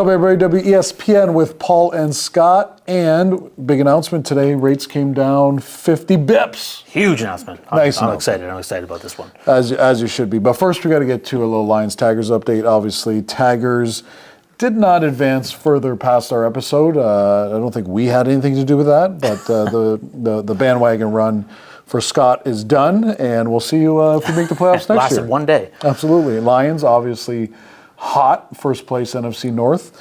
What's up, everybody? WESPN with Paul and Scott. And big announcement today, rates came down 50 bips. Huge announcement. I'm excited. I'm excited about this one. As you should be. But first, we got to get to a little Lions Taggers update. Obviously, Taggers did not advance further past our episode. I don't think we had anything to do with that, but the bandwagon run for Scott is done, and we'll see you if we make the playoffs next year. Lasted one day. Absolutely. Lions, obviously, hot, first place NFC North.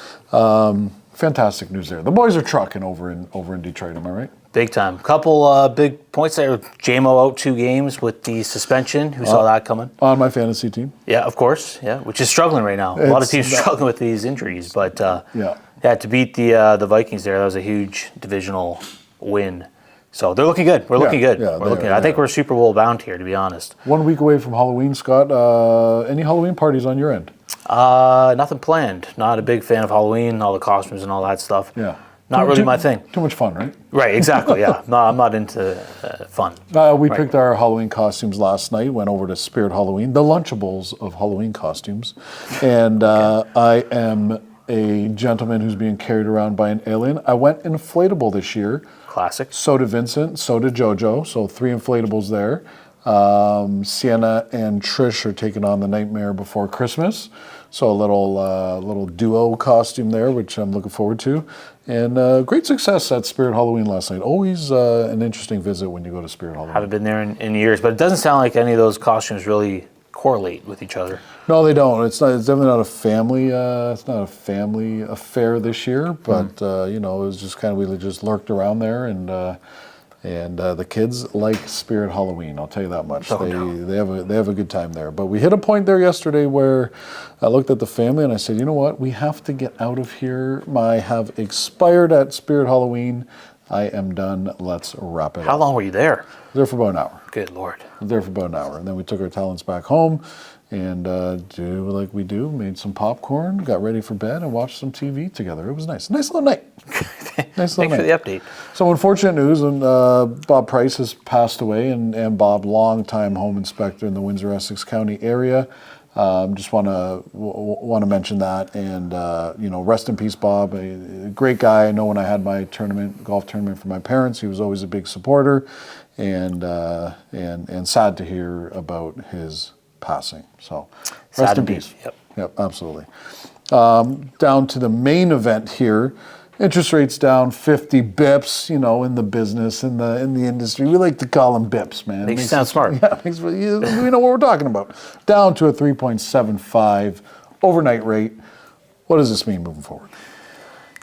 Fantastic news there. The boys are trucking over in Detroit, am I right? Big time. Couple big points there. JMO out 2 games with the suspension. Who saw that coming? On my fantasy team. Yeah, of course. Yeah, which is struggling right now. A lot of teams are struggling with these injuries, but yeah, to beat the Vikings there, that was a huge divisional win. So they're looking good. We're looking good. Yeah, we're looking good. I think we're Super Bowl bound here, to be honest. 1 week away from Halloween, Scott. Any Halloween parties on your end? Nothing planned. Not a big fan of Halloween, all the costumes and all that stuff. Yeah. Not really my thing. Too much fun, right? Right, exactly, yeah. No, I'm not into fun. We picked our Halloween costumes last night, went over to Spirit Halloween, the Lunchables of Halloween costumes. And I am a gentleman who's being carried around by an alien. I went inflatable this year. Classic. So did Vincent, so did JoJo, so 3 inflatables there. Sienna and Trish are taking on the Nightmare Before Christmas. So a little duo costume there, which I'm looking forward to. And great success at Spirit Halloween last night. Always an interesting visit when you go to Spirit Halloween. Haven't been there in years, but it doesn't sound like any of those costumes really correlate with each other. No, they don't. It's definitely not a family. It's not a family affair this year. But it was just kind of we just lurked around there and the kids like Spirit Halloween. I'll tell you that much. They have a good time there. But we hit a point there yesterday where I looked at the family and I said, you know what? We have to get out of here. I have expired at Spirit Halloween. I am done. Let's wrap it up. How long were you there? I was there for about an hour. Good Lord. I was there for about an hour. And then we took our talents back home and do like we do, made some popcorn, got ready for bed, and watched some TV together. It was nice. Nice little night. Thanks for the update. So unfortunate news, and Bob Price has passed away, and Bob, longtime home inspector in the Windsor-Essex County area. Just want to mention that, and rest in peace, Bob. A great guy. I know when I had my golf tournament for my parents, he was always a big supporter, and sad to hear about his passing. So rest in peace. Yep, absolutely. Down to the main event here. Interest rates down 50 bips, in the business, in the industry. We like to call them bips, man. Makes you sound smart. Yeah, we know what we're talking about. Down to a 3.75 overnight rate. What does this mean moving forward?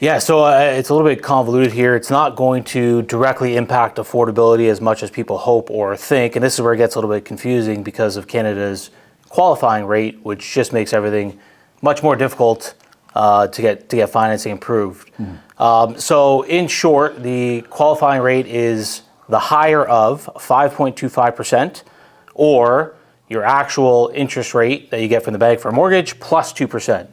Yeah, so it's a little bit convoluted here. It's not going to directly impact affordability as much as people hope or think. And this is where it gets a little bit confusing because of Canada's qualifying rate, which just makes everything much more difficult to get financing approved. So in short, the qualifying rate is the higher of 5.25% or your actual interest rate that you get from the bank for a mortgage plus 2%.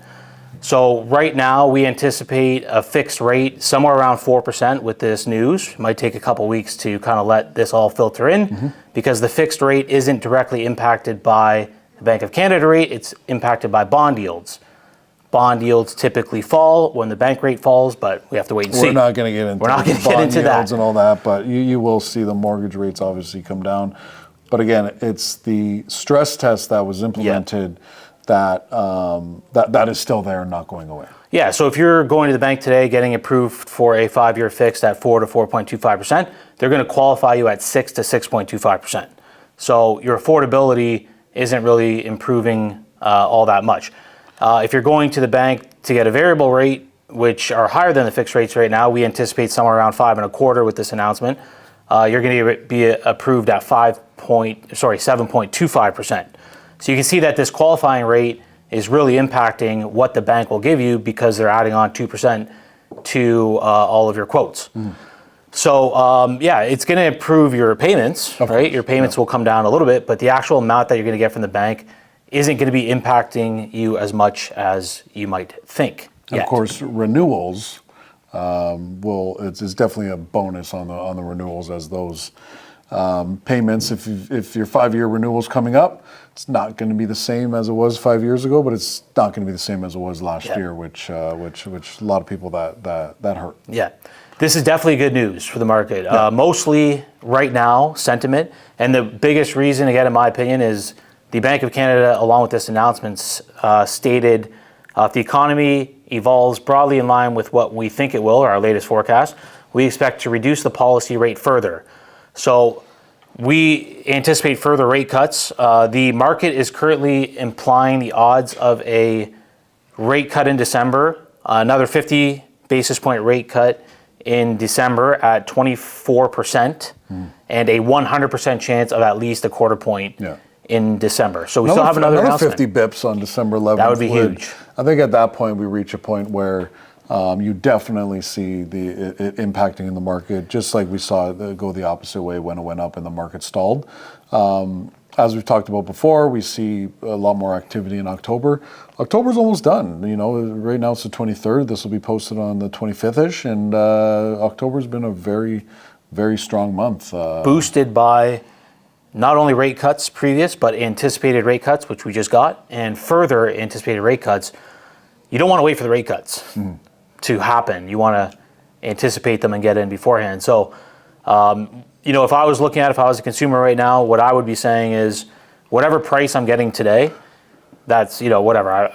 So right now we anticipate a fixed rate somewhere around 4% with this news. It might take a couple weeks to kind of let this all filter in because the fixed rate isn't directly impacted by the Bank of Canada rate, it's impacted by bond yields. Bond yields typically fall when the bank rate falls, but we have to wait and see. We're not going to get into bond yields and all that, but you will see the mortgage rates obviously come down. But again, it's the stress test that was implemented that is still there and not going away. Yeah, so if you're going to the bank today getting approved for a 5-year fixed at 4 to 4.25%, they're going to qualify you at 6 to 6.25%. So your affordability isn't really improving all that much. If you're going to the bank to get a variable rate, which are higher than the fixed rates right now, we anticipate somewhere around 5.25% with this announcement. You're going to be approved at 7.25%. So you can see that this qualifying rate is really impacting what the bank will give you because they're adding on 2% to all of your quotes. So it's going to improve your payments, right? Your payments will come down a little bit, but the actual amount that you're going to get from the bank isn't going to be impacting you as much as you might think. And of course, renewals it's definitely a bonus on the renewals as those Payments, if your 5-year renewal is coming up, it's not going to be the same as it was 5 years ago, but it's not going to be the same as it was last year, which a lot of people that hurt. Yeah. This is definitely good news for the market. Mostly right now, sentiment. And the biggest reason, again, in my opinion, is the Bank of Canada, along with this announcement, stated if the economy evolves broadly in line with what we think it will, or our latest forecast, we expect to reduce the policy rate further. So we anticipate further rate cuts. The market is currently implying the odds of a rate cut in December, another 50 basis point rate cut in December at 24%, and a 100% chance of at least a quarter point in December. So we still have another announcement. 50 bips on December 11th. That would be huge. I think at that point we reach a point where you definitely see it impacting in the market, just like we saw it go the opposite way when it went up and the market stalled. As we've talked about before, we see a lot more activity in October. October's almost done. Right now it's the 23rd. This will be posted on the 25th-ish, and October's been a very, very strong month. Boosted by not only rate cuts previous, but anticipated rate cuts, which we just got, and further anticipated rate cuts. You don't want to wait for the rate cuts to happen. You want to anticipate them and get in beforehand. So, if I was a consumer right now, what I would be saying is, whatever price I'm getting today, that's, whatever.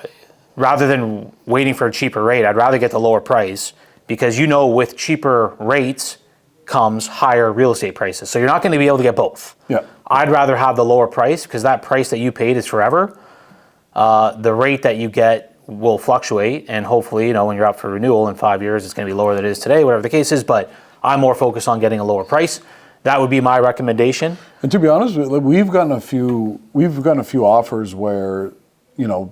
Rather than waiting for a cheaper rate, I'd rather get the lower price, because with cheaper rates comes higher real estate prices. So you're not going to be able to get both. Yeah. I'd rather have the lower price, because that price that you paid is forever. The rate that you get will fluctuate, and hopefully, when you're up for renewal in 5 years, it's going to be lower than it is today, whatever the case is. But I'm more focused on getting a lower price. That would be my recommendation. And to be honest, we've gotten a few offers where,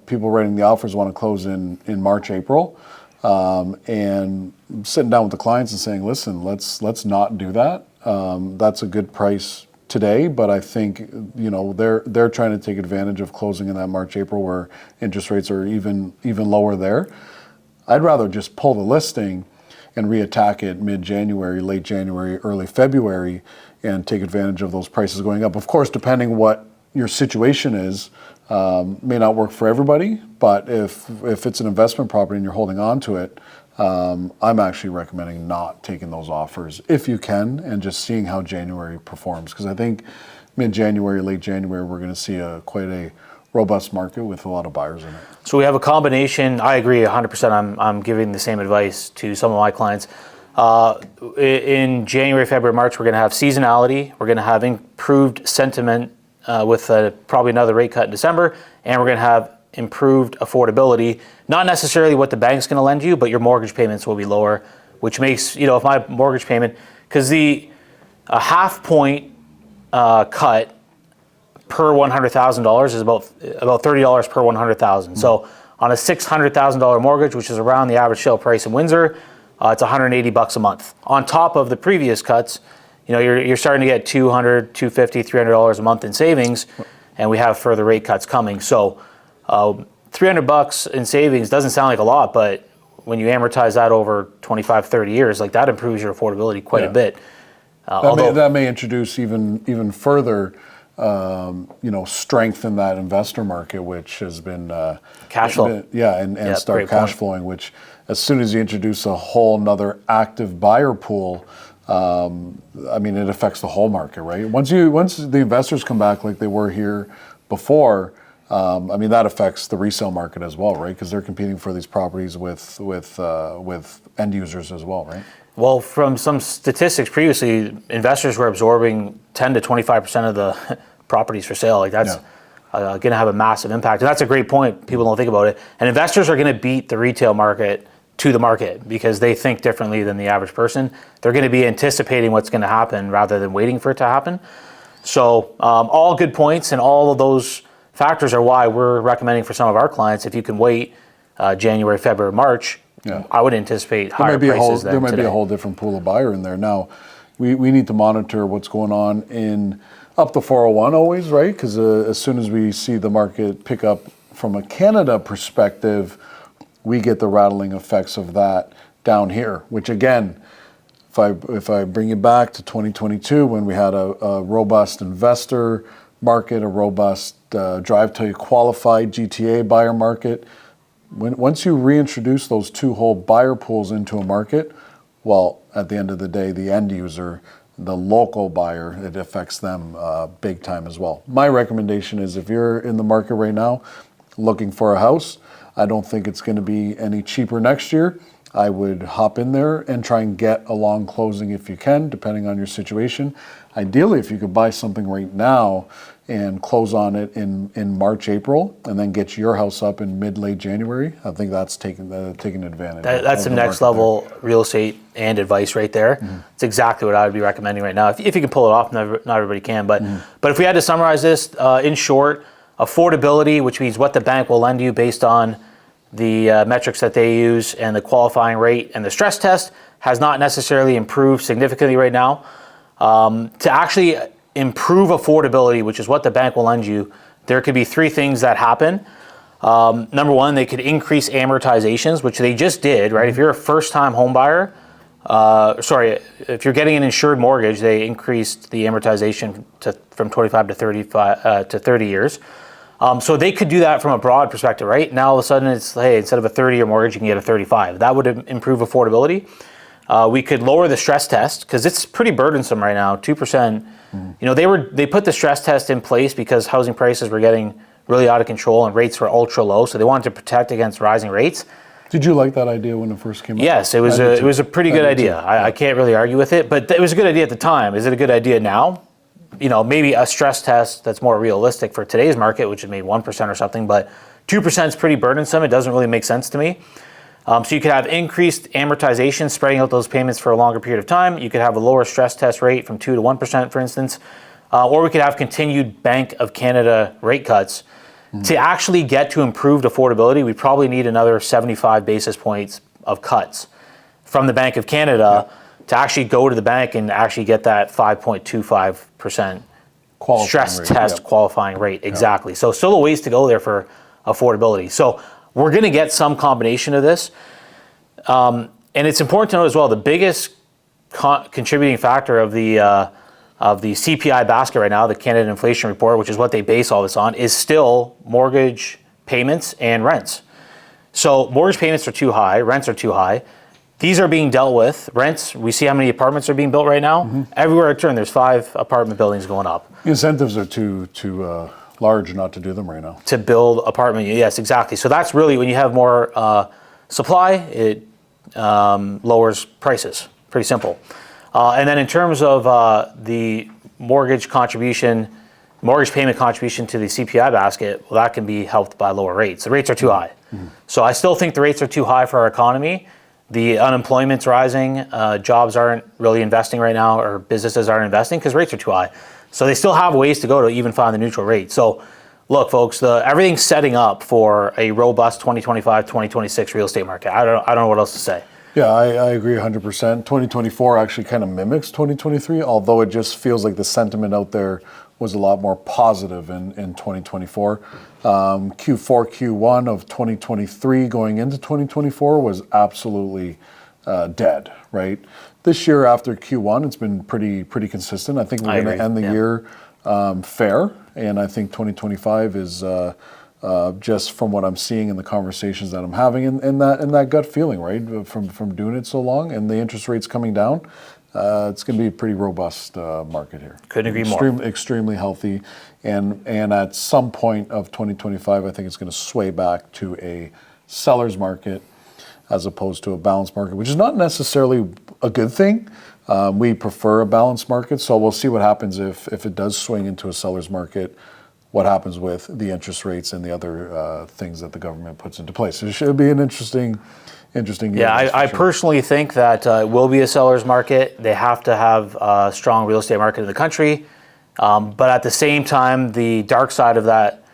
people writing the offers want to close in March, April, and sitting down with the clients and saying, listen, let's not do that. That's a good price today, but I think they're trying to take advantage of closing in that March, April, where interest rates are even lower there. I'd rather just pull the listing and reattack it mid-January, late January, early February, and take advantage of those prices going up. Of course, depending what your situation is, may not work for everybody, but if it's an investment property and you're holding on to it, I'm actually recommending not taking those offers if you can, and just seeing how January performs. Because I think mid-January, late January, we're going to see quite a robust market with a lot of buyers in it. So we have a combination. I agree 100%. I'm giving the same advice to some of my clients. In January, February, March, we're going to have seasonality. We're going to have improved sentiment with probably another rate cut in December, and we're going to have improved affordability. Not necessarily what the bank's going to lend you, but your mortgage payments will be lower, which makes, if my mortgage payment, because a half point cut per $100,000 is about $30 per $100,000. So on a $600,000 mortgage, which is around the average sale price in Windsor, it's $180 a month. On top of the previous cuts, you're starting to get $200, $250, $300 a month in savings, and we have further rate cuts coming. So $300 in savings doesn't sound like a lot, but when you amortize that over 25, 30 years, like that improves your affordability quite a bit. That may introduce even further strength in that investor market, which has been cash flow. And start cash flowing, which as soon as you introduce a whole nother active buyer pool, it affects the whole market, right? Once the investors come back like they were here before, that affects the resale market as well, right? Because they're competing for these properties with end users as well, right? Well, from some statistics previously, investors were absorbing 10 to 25% of the properties for sale. Like that's going to have a massive impact. And that's a great point. People don't think about it. And investors are going to beat the retail market to the market because they think differently than the average person. They're going to be anticipating what's going to happen rather than waiting for it to happen. So all good points, and all of those factors are why we're recommending for some of our clients, if you can wait January, February, March, I would anticipate higher prices than There might today. be a whole different pool of buyer in there. Now, we need to monitor what's going on in up to 401 always, right? Because as soon as we see the market pick up from a Canada perspective, we get the rattling effects of that down here, which again, if I bring you back to 2022, when we had a robust investor market, a robust drive till you qualified GTA buyer market, once you reintroduce those two whole buyer pools into a market, well, at the end of the day, the end user, the local buyer, it affects them big time as well. My recommendation is if you're in the market right now looking for a house, I don't think it's going to be any cheaper next year. I would hop in there and try and get a long closing if you can, depending on your situation. Ideally, if you could buy something right now and close on it in March, April, and then get your house up in late January, I think that's taking advantage. That's some next level real estate and advice right there. It's exactly what I would be recommending right now. If you can pull it off, not everybody can, but if we had to summarize this in short, affordability, which means what the bank will lend you based on the metrics that they use and the qualifying rate and the stress test, has not necessarily improved significantly right now. To actually improve affordability, which is what the bank will lend you, there could be three things that happen. Number one, they could increase amortizations, which they just did, right? If you're a first-time home buyer, if you're getting an insured mortgage, they increased the amortization from 25 to 30 years. So they could do that from a broad perspective, right? Now all of a sudden it's, hey, instead of a 30-year mortgage, you can get a 35. That would improve affordability. We could lower the stress test because it's pretty burdensome right now. 2%. They put the stress test in place because housing prices were getting really out of control and rates were ultra low. So they wanted to protect against rising rates. Did you like that idea when it first came up? Yes, it was a pretty good idea. I can't really argue with it, but it was a good idea at the time. Is it a good idea now? Maybe a stress test that's more realistic for today's market, which is maybe 1% or something, but 2% is pretty burdensome. It doesn't really make sense to me. So you could have increased amortization, spreading out those payments for a longer period of time. You could have a lower stress test rate from 2 to 1%, for instance. Or we could have continued Bank of Canada rate cuts. To actually get to improved affordability, we probably need another 75 basis points of cuts from the Bank of Canada to actually go to the bank and actually get that 5.25% stress test qualifying rate. Exactly. So still a ways to go there for affordability. So we're going to get some combination of this. And it's important to note as well, the biggest contributing factor of the CPI basket right now, the Canada Inflation Report, which is what they base all this on, is still mortgage payments and rents. So mortgage payments are too high, rents are too high. These are being dealt with. Rents, we see how many apartments are being built right now. Everywhere I turn, there's 5 apartment buildings going up. The incentives are too large not to do them right now. To build apartment, yes, exactly. So that's really, when you have more supply, it lowers prices. Pretty simple. And then in terms of the mortgage payment contribution to the CPI basket, well, that can be helped by lower rates. The rates are too high. So I still think the rates are too high for our economy. The unemployment's rising, jobs aren't really investing right now, or businesses aren't investing because rates are too high. So they still have ways to go to even find the neutral rate. So look, folks, everything's setting up for a robust 2025, 2026 real estate market. I don't know what else to say. Yeah, I agree 100%. 2024 actually kind of mimics 2023, although it just feels like the sentiment out there was a lot more positive in 2024. Q4, Q1 of 2023 going into 2024 was absolutely dead, right? This year after Q1, it's been pretty consistent. I think we're going to end the year fair, and I think 2025 is just from what I'm seeing in the conversations that I'm having and that gut feeling, right, from doing it so long, and the interest rates coming down. It's going to be a pretty robust market here. Couldn't agree more. Extremely healthy, and at some point of 2025, I think it's going to sway back to a seller's market as opposed to a balanced market, which is not necessarily a good thing. We prefer a balanced market, so we'll see what happens if it does swing into a seller's market. What happens with the interest rates and the other things that the government puts into place. So it should be an interesting year. Yeah, I personally think that it will be a seller's market. They have to have a strong real estate market in the country. But at the same time, the dark side of that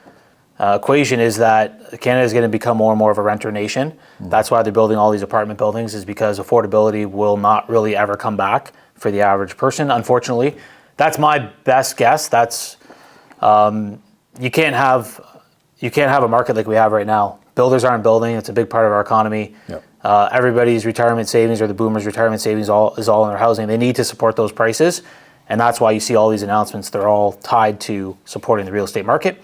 equation is that Canada is going to become more and more of a renter nation. That's why they're building all these apartment buildings, is because affordability will not really ever come back for the average person, unfortunately. That's my best guess. That's you can't have a market like we have right now builders aren't building. It's a big part of our economy. Yep. Everybody's retirement savings or the boomers' retirement savings is all in their housing. They need to support those prices. And that's why you see all these announcements. They're all tied to supporting the real estate market.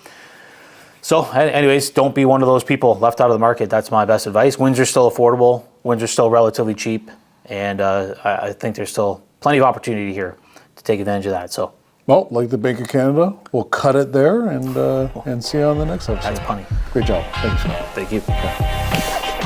So anyways, don't be one of those people left out of the market. That's my best advice. Windsor's still affordable. Windsor's still relatively cheap. And I think there's still plenty of opportunity here to take advantage of that. So, Well, like the Bank of Canada, we'll cut it there and see you on the next episode. that's punny. Great job. Thanks, Scott. Thank you.